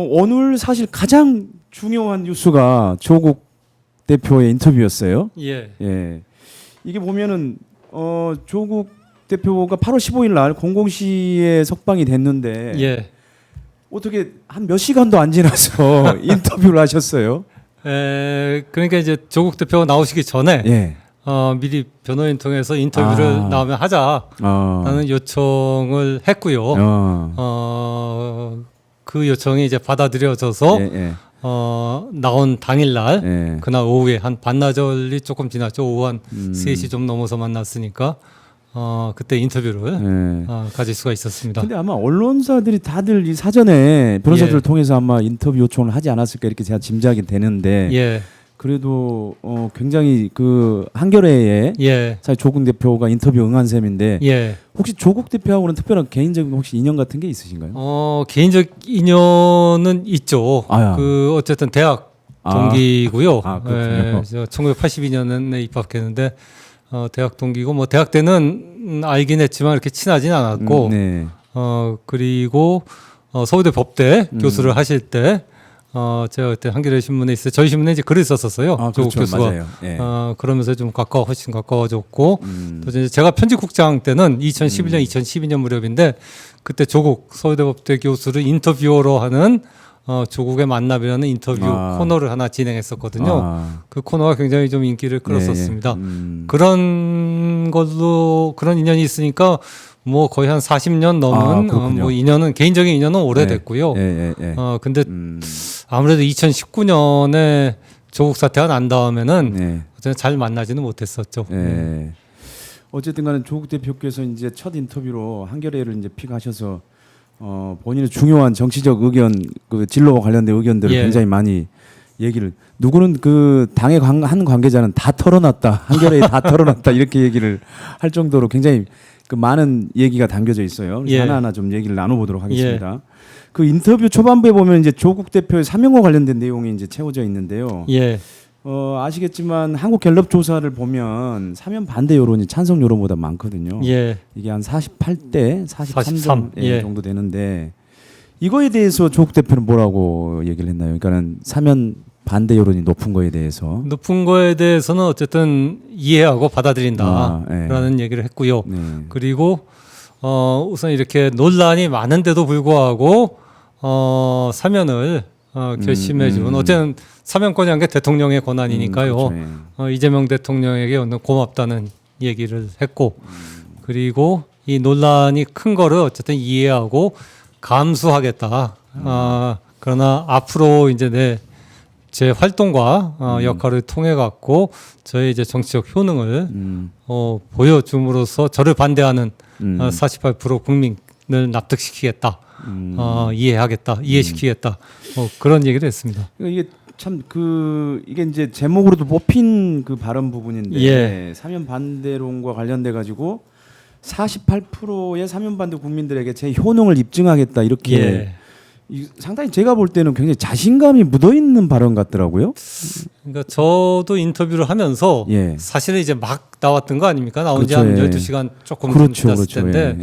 오늘 사실 가장 중요한 뉴스가 조국 대표의 인터뷰였어요. 예. 예. 이게 보면은 조국 대표가 8월 15일 날 00시에 석방이 됐는데 예. 어떻게 한 몇 시간도 안 지나서 인터뷰를 하셨어요? 그러니까 이제 조국 대표가 나오시기 전에 예. 미리 변호인 통해서 인터뷰를 나오면 하자라는 요청을 했고요. 그 요청이 이제 받아들여져서 나온 당일날 그날 오후에 한 반나절이 조금 지났죠. 오후 한 3시 좀 넘어서 만났으니까 그때 인터뷰를 가질 수가 있었습니다. 근데 아마 언론사들이 다들 이 사전에 변호사들을 통해서 아마 인터뷰 요청을 하지 않았을까 이렇게 제가 짐작이 되는데 예. 그래도 굉장히 그 한겨레에 사실 조국 대표가 인터뷰 응한 셈인데 혹시 조국 대표하고는 특별한 개인적인 혹시 인연 같은 게 있으신가요? 개인적 인연은 있죠. 그 어쨌든 대학 동기고요. 그렇군요. 1982년에 입학했는데 대학 동기고 뭐 대학 때는 알긴 했지만 이렇게 친하진 않았고 그리고 서울대 법대 교수를 하실 때 제가 그때 한겨레 신문에 있어요. 저희 신문에 이제 글을 썼었어요. 조국 그렇죠. 교수가. 맞아요. 예. 그러면서 좀 훨씬 가까워졌고 또 이제 제가 편집국장 때는 2011년, 2012년 무렵인데 그때 조국 서울대 법대 교수를 인터뷰어로 하는 조국의 만남이라는 인터뷰 코너를 하나 진행했었거든요. 그 코너가 굉장히 좀 인기를 끌었었습니다. 그런 걸로 그런 인연이 있으니까 뭐 거의 한 40년 넘은 뭐 인연은 개인적인 인연은 오래됐고요. 근데 아무래도 2019년에 조국 사태가 난 다음에는 잘 만나지는 못했었죠. 어쨌든 간에 조국 대표께서 이제 첫 인터뷰로 한겨레를 이제 픽하셔서 본인의 중요한 정치적 의견, 그 진로와 관련된 의견들을 굉장히 많이 얘기를 누구는 그 당의 한 관계자는 다 털어놨다, 한겨레에 다 털어놨다 이렇게 얘기를 할 정도로 굉장히 그 많은 얘기가 담겨져 있어요. 그래서 하나하나 좀 얘기를 나눠보도록 하겠습니다. 그 인터뷰 초반부에 보면 이제 조국 대표의 사명과 관련된 내용이 이제 채워져 있는데요. 아시겠지만 한국 갤럽 조사를 보면 사면 반대 여론이 찬성 여론보다 많거든요. 이게 한 48대 43 정도 되는데 이거에 대해서 조국 대표는 뭐라고 얘기를 했나요? 그러니까는 사면 반대 여론이 높은 거에 대해서 는 어쨌든 이해하고 받아들인다라는 얘기를 했고요. 그리고 우선 이렇게 논란이 많은데도 불구하고 사면을 결심해준 어쨌든 사면권이란 게 대통령의 권한이니까요. 이재명 대통령에게 고맙다는 얘기를 했고 그리고 이 논란이 큰 거를 어쨌든 이해하고 감수하겠다. 그러나 앞으로 이제 제 활동과 역할을 통해 갖고 저의 이제 정치적 효능을 보여줌으로써 저를 반대하는 48% 국민을 납득시키겠다. 이해하겠다, 이해시키겠다. 그런 얘기를 했습니다. 이게 참 이게 이제 제목으로도 뽑힌 그 발언 부분인데 사면 반대론과 관련돼 가지고 48%의 사면 반대 국민들에게 제 효능을 입증하겠다 이렇게 상당히 제가 볼 때는 굉장히 자신감이 묻어 있는 발언 같더라고요. 그러니까 저도 인터뷰를 하면서 사실은 이제 막 나왔던 거 아닙니까? 나온 지 한 12시간 조금 지났을 텐데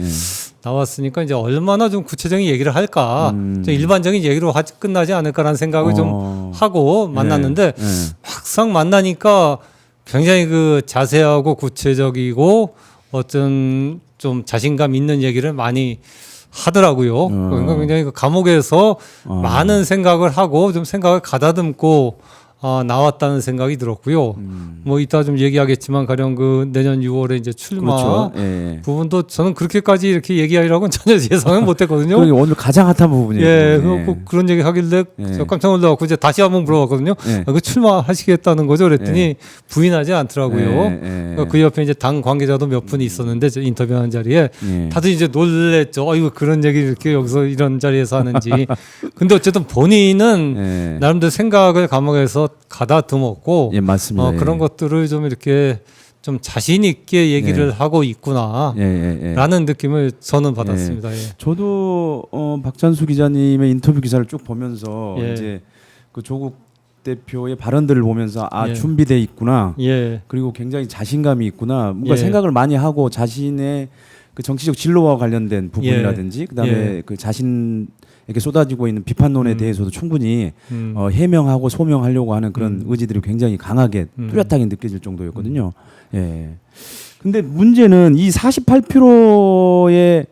나왔으니까 이제 얼마나 좀 구체적인 얘기를 할까, 좀 일반적인 얘기로 끝나지 않을까라는 생각을 좀 하고 만났는데 막상 만나니까 굉장히 그 자세하고 구체적이고 어떤 좀 자신감 있는 얘기를 많이 하더라고요. 그러니까 굉장히 그 감옥에서 많은 생각을 하고 좀 생각을 가다듬고 나왔다는 생각이 들었고요. 뭐 이따 좀 얘기하겠지만 가령 그 내년 6월에 이제 출마 부분도 저는 그렇게까지 이렇게 얘기하리라고는 전혀 예상은 못했거든요. 그게 오늘 가장 핫한 부분이에요. 그런 얘기 하길래 저 깜짝 놀라갖고 이제 다시 한번 물어봤거든요. 그 출마하시겠다는 거죠? 그랬더니 부인하지 않더라고요. 그 옆에 이제 당 관계자도 몇 분이 있었는데 저 인터뷰하는 자리에 다들 이제 놀랬죠. 이거 그런 얘기 이렇게 여기서 이런 자리에서 하는지. 근데 어쨌든 본인은 나름대로 생각을 감옥에서 가다듬었고 맞습니다. 그런 것들을 좀 이렇게 좀 자신 있게 얘기를 하고 있구나라는 느낌을 저는 받았습니다. 저도 박찬수 기자님의 인터뷰 기사를 쭉 보면서 이제 그 조국 대표의 발언들을 보면서 준비돼 있구나. 그리고 굉장히 자신감이 있구나. 뭔가 생각을 많이 하고 자신의 그 정치적 진로와 관련된 부분이라든지 그다음에 그 자신에게 쏟아지고 있는 비판론에 대해서도 충분히 해명하고 소명하려고 하는 그런 의지들이 굉장히 강하게 뚜렷하게 느껴질 정도였거든요. 예. 근데 문제는 이 48%의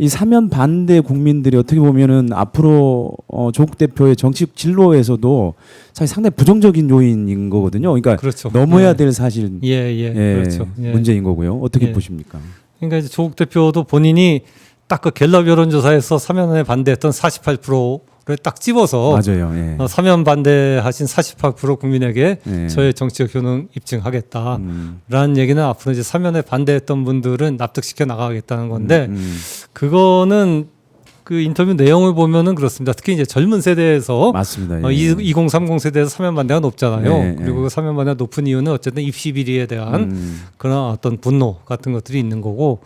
이 사면 반대 국민들이 어떻게 보면은 앞으로 조국 대표의 정치적 진로에서도 사실 상당히 부정적인 요인인 거거든요. 그러니까 그렇죠. 넘어야 될 사실 그렇죠. 문제인 거고요. 어떻게 보십니까? 그러니까 이제 조국 대표도 본인이 딱 그 갤럽 여론조사에서 사면에 반대했던 48%를 딱 집어서 맞아요. 사면 반대하신 48% 국민에게 저의 정치적 효능 입증하겠다라는 얘기는 앞으로 이제 사면에 반대했던 분들은 납득시켜 나가겠다는 건데 그거는 그 인터뷰 내용을 보면은 그렇습니다. 특히 이제 젊은 세대에서 맞습니다. 2030 세대에서 사면 반대가 높잖아요. 그리고 그 사면 반대가 높은 이유는 어쨌든 입시 비리에 대한 그런 어떤 분노 같은 것들이 있는 거고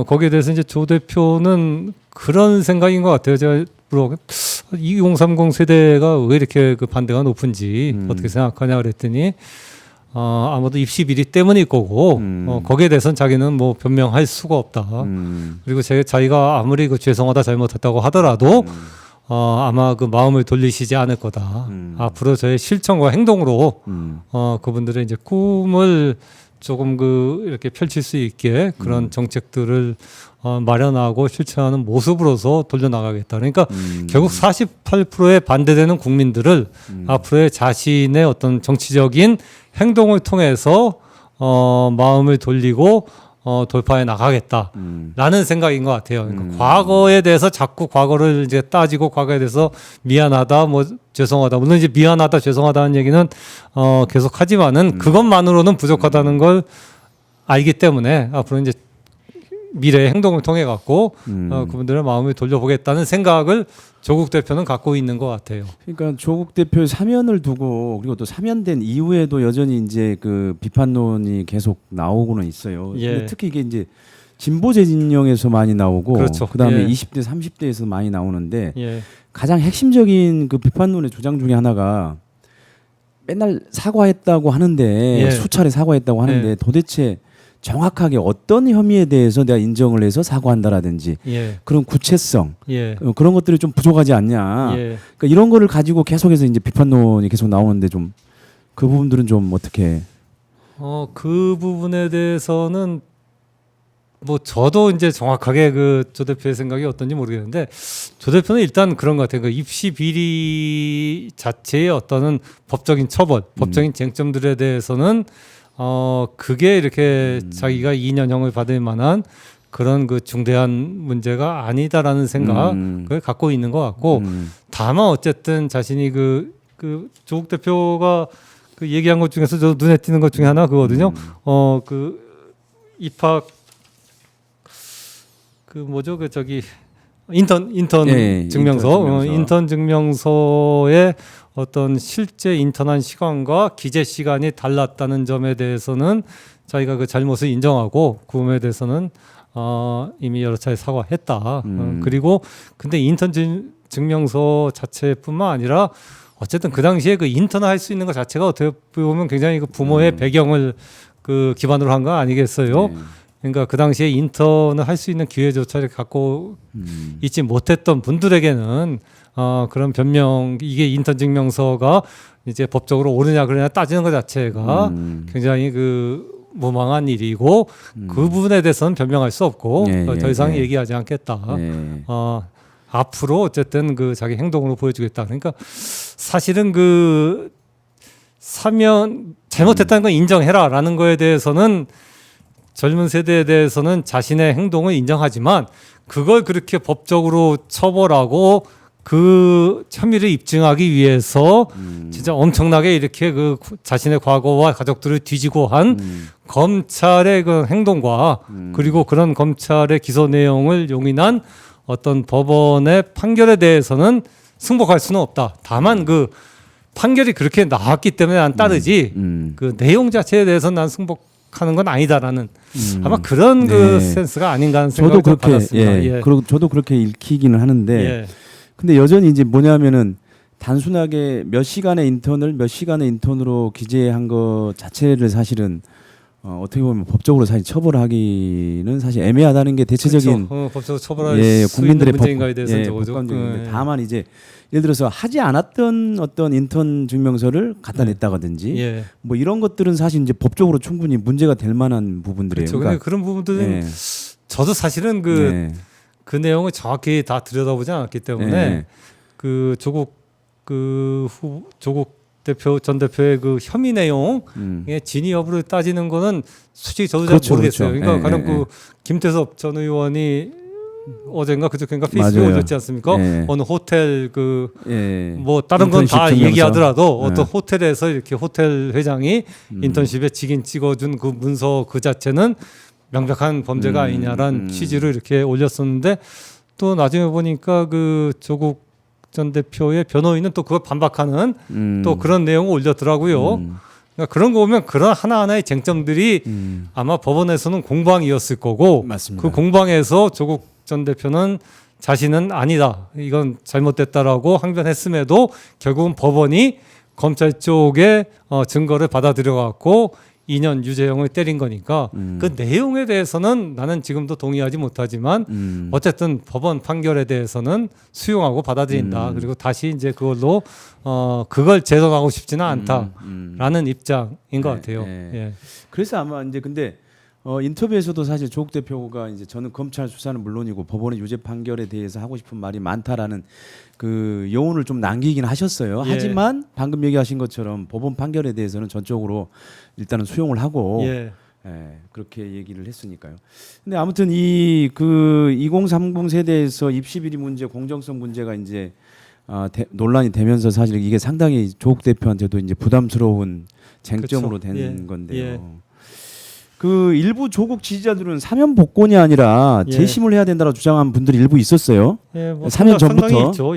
거기에 대해서 이제 조 대표는 그런 생각인 것 같아요. 제가 2030 세대가 왜 이렇게 그 반대가 높은지 어떻게 생각하냐 그랬더니 아마도 입시 비리 때문일 거고 거기에 대해서는 자기는 뭐 변명할 수가 없다. 그리고 자기가 아무리 그 죄송하다 잘못했다고 하더라도 아마 그 마음을 돌리시지 않을 거다. 앞으로 저의 실천과 행동으로 그분들의 이제 꿈을 조금 이렇게 펼칠 수 있게 그런 정책들을 마련하고 실천하는 모습으로서 돌려나가겠다. 그러니까 결국 48%에 반대되는 국민들을 앞으로의 자신의 어떤 정치적인 행동을 통해서 마음을 돌리고 돌파해 나가겠다라는 생각인 것 같아요. 그러니까 과거에 대해서 자꾸 과거를 이제 따지고 과거에 대해서 미안하다, 뭐 죄송하다. 물론 이제 미안하다, 죄송하다는 얘기는 계속 하지만은 그것만으로는 부족하다는 걸 알기 때문에 앞으로 이제 미래의 행동을 통해 갖고 그분들의 마음을 돌려보겠다는 생각을 조국 대표는 갖고 있는 것 같아요. 그러니까 조국 대표의 사면을 두고 그리고 또 사면된 이후에도 여전히 이제 그 비판론이 계속 나오고는 있어요. 근데 특히 이게 이제 진보제 진영에서 많이 나오고 그렇죠. 그다음에 20대, 30대에서 많이 나오는데 가장 핵심적인 그 비판론의 주장 중에 하나가 맨날 사과했다고 하는데 수차례 사과했다고 하는데 도대체 정확하게 어떤 혐의에 대해서 내가 인정을 해서 사과한다라든지 그런 구체성 그런 것들이 좀 부족하지 않냐. 그러니까 이런 거를 가지고 계속해서 이제 비판론이 계속 나오는데 좀 그 부분들은 좀 어떻게? 그 부분에 대해서는 뭐 저도 이제 정확하게 그 조 대표의 생각이 어떤지 모르겠는데 조 대표는 일단 그런 것 같아요. 그 입시 비리 자체의 어떤 법적인 처벌, 법적인 쟁점들에 대해서는 그게 이렇게 자기가 2년형을 받을 만한 그런 그 중대한 문제가 아니다라는 생각을 갖고 있는 것 같고 다만 어쨌든 자신이 그 조국 대표가 그 얘기한 것 중에서 저 눈에 띄는 것 중에 하나 그거거든요. 그 입학 그 뭐죠 그 저기 인턴 증명서 인턴 증명서에 어떤 실제 인턴한 시간과 기재 시간이 달랐다는 점에 대해서는 자기가 그 잘못을 인정하고 그 부분에 대해서는 이미 여러 차례 사과했다. 그리고 근데 인턴 증명서 자체뿐만 아니라 어쨌든 그 당시에 그 인턴을 할 수 있는 것 자체가 어떻게 보면 굉장히 그 부모의 배경을 그 기반으로 한 거 아니겠어요? 그러니까 그 당시에 인턴을 할 수 있는 기회조차를 갖고 있지 못했던 분들에게는 그런 변명 이게 인턴 증명서가 이제 법적으로 옳으냐 그러냐 따지는 것 자체가 굉장히 그 무망한 일이고 그 부분에 대해서는 변명할 수 없고 더 이상 얘기하지 않겠다. 앞으로 어쨌든 그 자기 행동으로 보여주겠다. 그러니까 사실은 그 사면 잘못했다는 건 인정해라라는 거에 대해서는 젊은 세대에 대해서는 자신의 행동을 인정하지만 그걸 그렇게 법적으로 처벌하고 그 혐의를 입증하기 위해서 진짜 엄청나게 이렇게 그 자신의 과거와 가족들을 뒤지고 한 검찰의 그 행동과 그리고 그런 검찰의 기소 내용을 용인한 어떤 법원의 판결에 대해서는 승복할 수는 없다. 다만 그 판결이 그렇게 나왔기 때문에 난 따르지 그 내용 자체에 대해서는 난 승복하는 건 아니다라는 아마 그런 그 센스가 아닌가 하는 생각을 받았습니다. 그리고 저도 그렇게 읽히기는 하는데 근데 여전히 이제 뭐냐면은 단순하게 몇 시간의 인턴을 몇 시간의 인턴으로 기재한 것 자체를 사실은 어떻게 보면 법적으로 사실 처벌하기는 사실 애매하다는 게 대체적인 그렇죠. 법적으로 처벌할 수 국민들의 있는 문제인가에 대해서는 법관적인데 다만 이제 예를 들어서 하지 않았던 어떤 인턴 증명서를 갖다 냈다든지 뭐 이런 것들은 사실 이제 법적으로 충분히 문제가 될 만한 부분들이에요. 그렇죠. 그러니까 그런 부분들은 저도 사실은 그 내용을 정확히 다 들여다보지 않았기 때문에 그 조국 전 대표의 그 혐의 내용의 진위 여부를 따지는 거는 솔직히 저도 잘 모르겠어요. 그러니까 가령 그 김태섭 전 의원이 어젠가 그저께인가 페이스북에 올렸지 않습니까? 어느 호텔 뭐 다른 건 다 얘기하더라도 어떤 호텔에서 이렇게 호텔 회장이 인턴십에 직인 찍어준 그 문서 그 자체는 명백한 범죄가 아니냐라는 취지로 이렇게 올렸었는데 또 나중에 보니까 그 조국 전 대표의 변호인은 또 그걸 반박하는 또 그런 내용을 올렸더라고요. 그러니까 그런 거 보면 그런 하나하나의 쟁점들이 아마 법원에서는 공방이었을 거고 맞습니다. 그 공방에서 조국 전 대표는 자신은 아니다. 이건 잘못됐다라고 항변했음에도 결국은 법원이 검찰 쪽의 증거를 받아들여 갖고 2년 유죄형을 때린 거니까 그 내용에 대해서는 나는 지금도 동의하지 못하지만 어쨌든 법원 판결에 대해서는 수용하고 받아들인다. 그리고 다시 이제 그걸로 그걸 재선하고 싶지는 않다라는 입장인 것 같아요. 예. 그래서 아마 이제 근데 인터뷰에서도 사실 조국 대표가 이제 저는 검찰 수사는 물론이고 법원의 유죄 판결에 대해서 하고 싶은 말이 많다라는 그 여운을 좀 남기긴 하셨어요. 하지만 방금 얘기하신 것처럼 법원 판결에 대해서는 전적으로 일단은 수용을 하고 그렇게 얘기를 했으니까요. 근데 아무튼 이 그 2030 세대에서 입시 비리 문제, 공정성 문제가 이제 논란이 되면서 사실 이게 상당히 조국 대표한테도 이제 부담스러운 쟁점으로 된 건데요. 그 일부 조국 지지자들은 사면 복권이 아니라 재심을 해야 된다고 주장한 분들이 일부 있었어요. 뭐 사면 전부터. 있죠.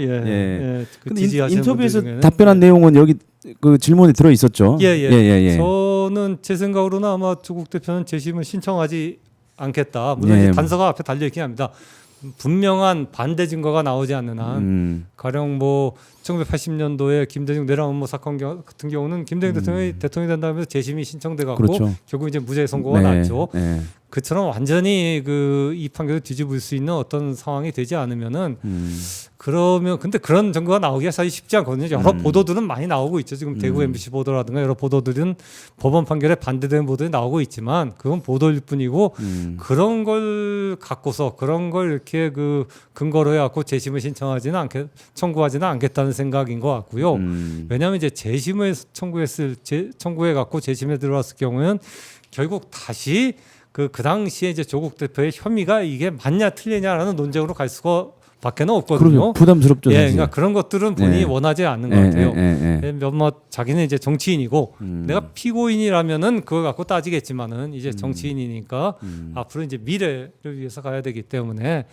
근데 인터뷰에서 답변한 내용은 여기 그 질문에 들어 있었죠. 저는 제 생각으로는 아마 조국 대표는 재심을 신청하지 않겠다. 물론 이제 단서가 앞에 달려 있긴 합니다. 분명한 반대 증거가 나오지 않는 한 가령 뭐 1980년도에 김대중 내란 음모 사건 같은 경우는 김대중 대통령이 된다면서 재심이 신청돼 갖고 결국 이제 무죄 선고가 났죠. 그처럼 완전히 이 판결을 뒤집을 수 있는 어떤 상황이 되지 않으면은 그러면 근데 그런 증거가 나오기가 사실 쉽지 않거든요. 여러 보도들은 많이 나오고 있죠. 지금 대구 MBC 보도라든가 여러 보도들은 법원 판결에 반대되는 보도들이 나오고 있지만 그건 보도일 뿐이고 그런 걸 갖고서 그런 걸 이렇게 그 근거로 해갖고 재심을 청구하지는 않겠다는 생각인 것 같고요. 왜냐하면 이제 재심을 청구해 갖고 재심에 들어왔을 경우는 결국 다시 그 당시에 이제 조국 대표의 혐의가 이게 맞냐 틀리냐라는 논쟁으로 갈 수가 밖에는 없거든요. 그럼요. 부담스럽죠. 그러니까 그런 것들은 본인이 원하지 않는 것 같아요. 자기는 이제 정치인이고 내가 피고인이라면은 그걸 갖고 따지겠지만은 이제 정치인이니까 앞으로 이제 미래를 위해서 가야 되기 때문에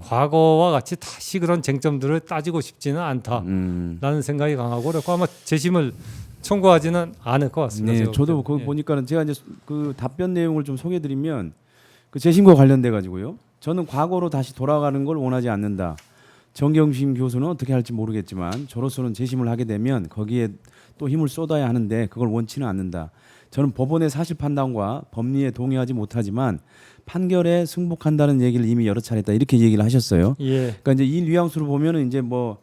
과거와 같이 다시 그런 쟁점들을 따지고 싶지는 않다라는 생각이 강하고 그래서 아마 재심을 청구하지는 않을 것 같습니다. 저도 그거 보니까는 제가 이제 그 답변 내용을 좀 소개해드리면 그 재심과 관련돼 가지고요. 저는 과거로 다시 돌아가는 걸 원하지 않는다. 정경심 교수는 어떻게 할지 모르겠지만 저로서는 재심을 하게 되면 거기에 또 힘을 쏟아야 하는데 그걸 원치는 않는다. 저는 법원의 사실 판단과 법리에 동의하지 못하지만 판결에 승복한다는 얘기를 이미 여러 차례 했다. 이렇게 얘기를 하셨어요. 그러니까 이제 이 뉘앙스로 보면은 이제 뭐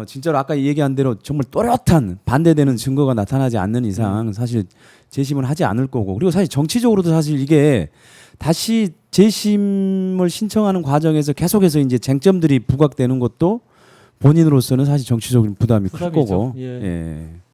진짜로 아까 얘기한 대로 정말 또렷한 반대되는 증거가 나타나지 않는 이상 사실 재심을 하지 않을 거고 그리고 사실 정치적으로도 사실 이게 다시 재심을 신청하는 과정에서 계속해서 이제 쟁점들이 부각되는 것도 본인으로서는 사실 정치적인 부담이 클 거고.